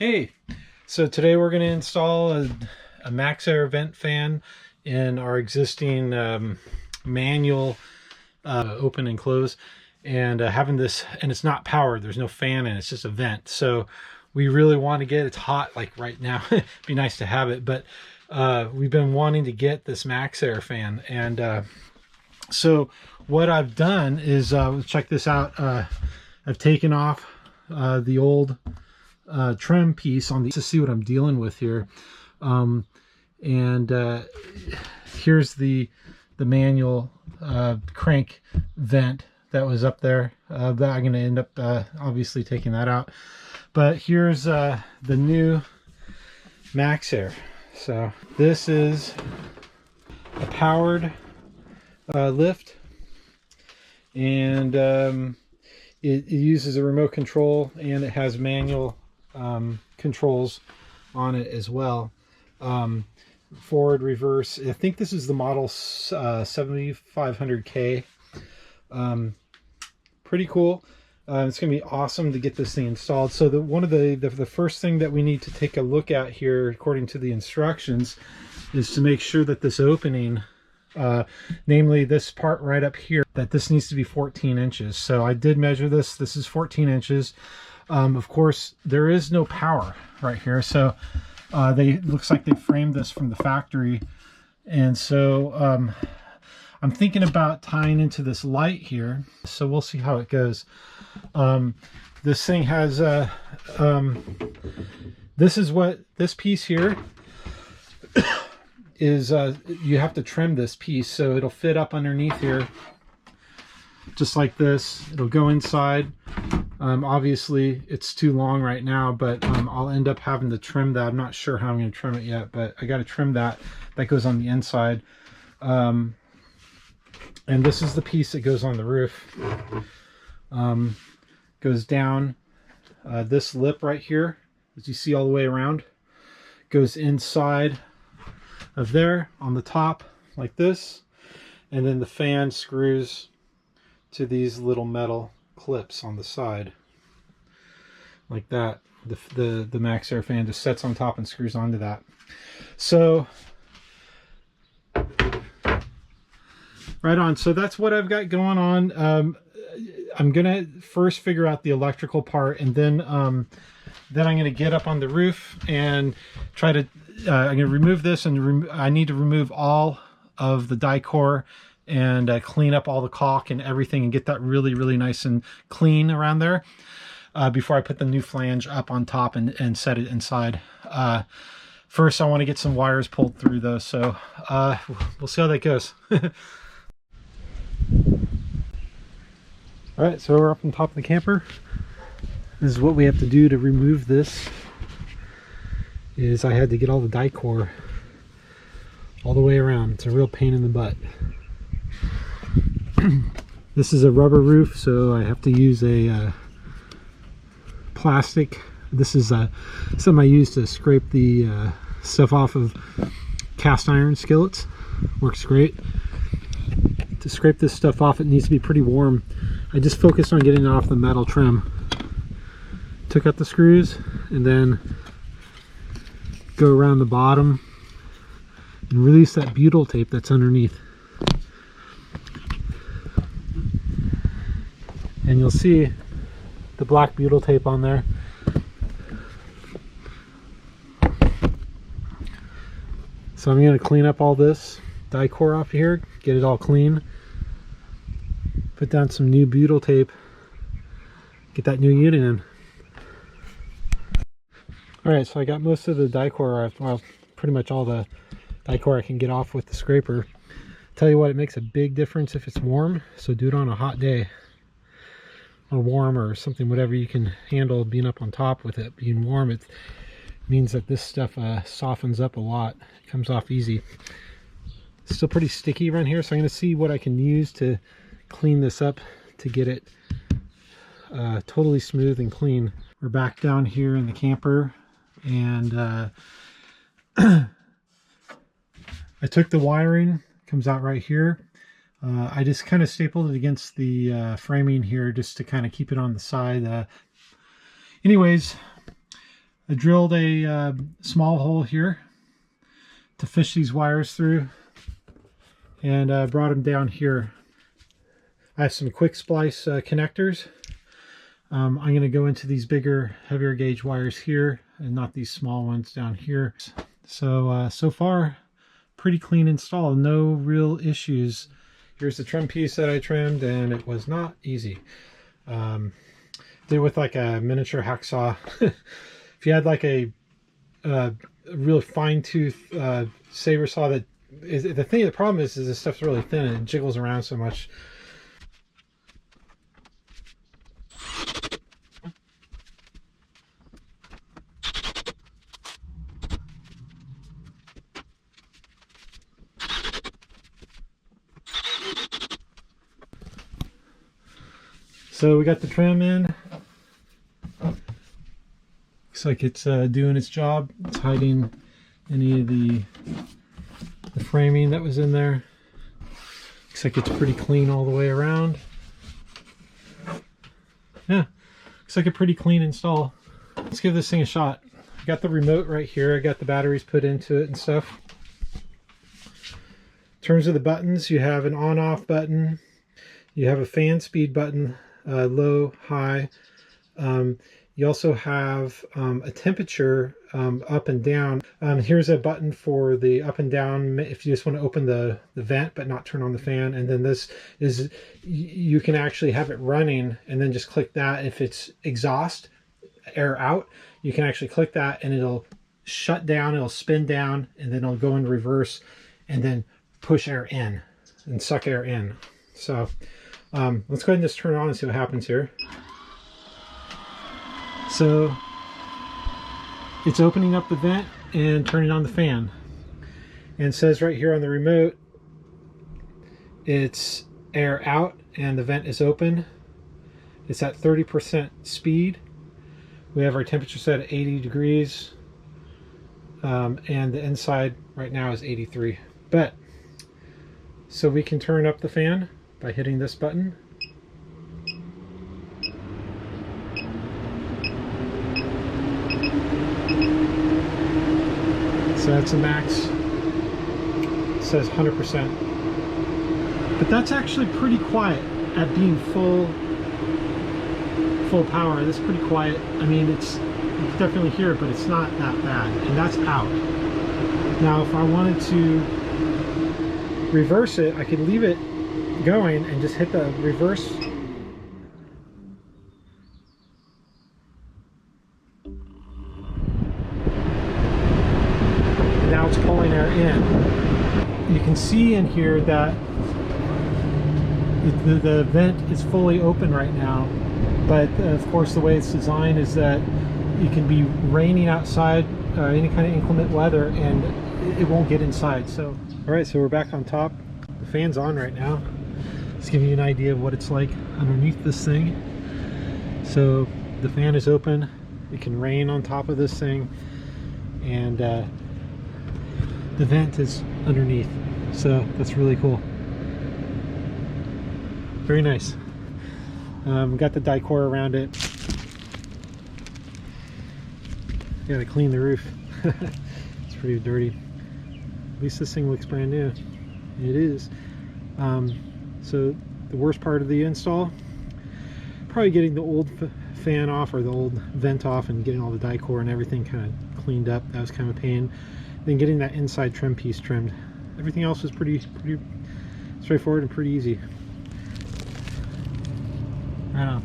Hey, so today we're going to install a MaxxAir vent fan in our existing manual open and close, and having this, and it's not powered, there's no fan and it's just a vent. So we really want to get, it's hot like right now, it'd be nice to have it, but we've been wanting to get this MaxxAir fan. And so what I've done is, check this out, I've taken off the old trim piece on the to see what I'm dealing with here, here's the manual crank vent that was up there. That I'm going to end up obviously taking that out, but here's the new MaxxAir. So this is a powered lift, and it uses a remote control, and it has manual controls on it as well. Forward, reverse. I think this is the model 7500K. Pretty cool. It's gonna be awesome to get this thing installed. So one of the first thing that we need to take a look at here, according to the instructions, is to make sure that this opening, namely this part right up here, that this needs to be 14 inches. So I did measure this. This is 14 inches. Of course, there is no power right here, so looks like they framed this from the factory, and so I'm thinking about tying into this light here. So we'll see how it goes. This thing has this is what this piece here is. You have to trim this piece so it'll fit up underneath here, just like this. It'll go inside. Obviously it's too long right now, but I'll end up having to trim that. I'm not sure how I'm going to trim it yet, but I got to trim that. That goes on the inside. And this is the piece that goes on the roof. Goes down this lip right here, as you see all the way around, goes inside of there on the top like this, and then the fan screws to these little metal clips on the side like that. The MaxxAir fan just sets on top and screws onto that. So right on. So that's what I've got going on. I'm gonna first figure out the electrical part, and then I'm gonna get up on the roof and try to I'm gonna remove this, and I need to remove all of the die core and clean up all the caulk and everything, and get that really nice and clean around there before I put the new flange up on top and set it inside. First I want to get some wires pulled through though, so we'll see how that goes. All right, so we're up on top of the camper. This is what we have to do to remove this. Is I had to get all the die core all the way around. It's a real pain in the butt. This is a rubber roof, so I have to use a plastic. This is something I use to scrape the stuff off of cast iron skillets. Works great. To scrape this stuff off, it needs to be pretty warm. I just focused on getting it off the metal trim. Took out the screws and then go around the bottom and release that butyl tape that's underneath. And you'll see the black butyl tape on there. So I'm going to clean up all this die core off here, get it all clean, put down some new butyl tape, get that new unit in. Alright, so I got most of the die core off, well, pretty much all the die core I can get off with the scraper. Tell you what, it makes a big difference if it's warm, so do it on a hot day. Or warm or something, whatever you can handle being up on top with it being warm. It means that this stuff softens up a lot. It comes off easy. It's still pretty sticky around here, so I'm going to see what I can use to clean this up to get it totally smooth and clean. We're back down here in the camper, and I took the wiring, comes out right here. I just kind of stapled it against the framing here just to kind of keep it on the side. Anyways, I drilled a small hole here to fish these wires through, and brought them down here. I have some quick splice connectors. I'm going to go into these bigger, heavier gauge wires here and not these small ones down here. So, so far, pretty clean install. No real issues. Here's the trim piece that I trimmed, and it was not easy. Did it with like a miniature hacksaw. If you had like a real fine tooth saber saw, that is the problem is this stuff's really thin and it jiggles around so much. So we got the trim in. Looks like it's doing its job. It's hiding any of the framing that was in there. Looks like it's pretty clean all the way around. Yeah, looks like a pretty clean install. Let's give this thing a shot. I got the remote right here. I got the batteries put into it and stuff. In terms of the buttons, you have an on-off button. You have a fan speed button, low, high. You also have a temperature up and down. Here's a button for the up and down if you just want to open the vent but not turn on the fan. And then this is, you can actually have it running and then just click that. If it's exhaust, air out, you can actually click that and it'll shut down, it'll spin down, and then it'll go in reverse and then push air in and suck air in. So let's go ahead and just turn it on and see what happens here. So it's opening up the vent and turning on the fan. And it says right here on the remote, it's air out and the vent is open. It's at 30% speed. We have our temperature set at 80 degrees. And the inside right now is 83. But, so we can turn up the fan by hitting this button. So that's a max. It says 100%. But that's actually pretty quiet at being full power. That's pretty quiet. I mean, you can definitely hear it, but it's not that bad. And that's out. Now, if I wanted to reverse it, I could leave it going and just hit the reverse. Now it's pulling air in. You can see in here that the vent is fully open right now, but of course the way it's designed is that it can be raining outside, any kind of inclement weather, and it won't get inside. So, all right, so we're back on top. The fan's on right now. Just give you an idea of what it's like underneath this thing. So the fan is open. It can rain on top of this thing, and the vent is underneath. So that's really cool. Very nice. Got the die-core around it. Gotta clean the roof. It's pretty dirty. At least this thing looks brand new. It is. So the worst part of the install, probably getting the old fan off, or the old vent off, and getting all the die-core and everything kind of cleaned up. That was kind of a pain. Then getting that inside trim piece trimmed. Everything else was pretty straightforward and pretty easy. Right on.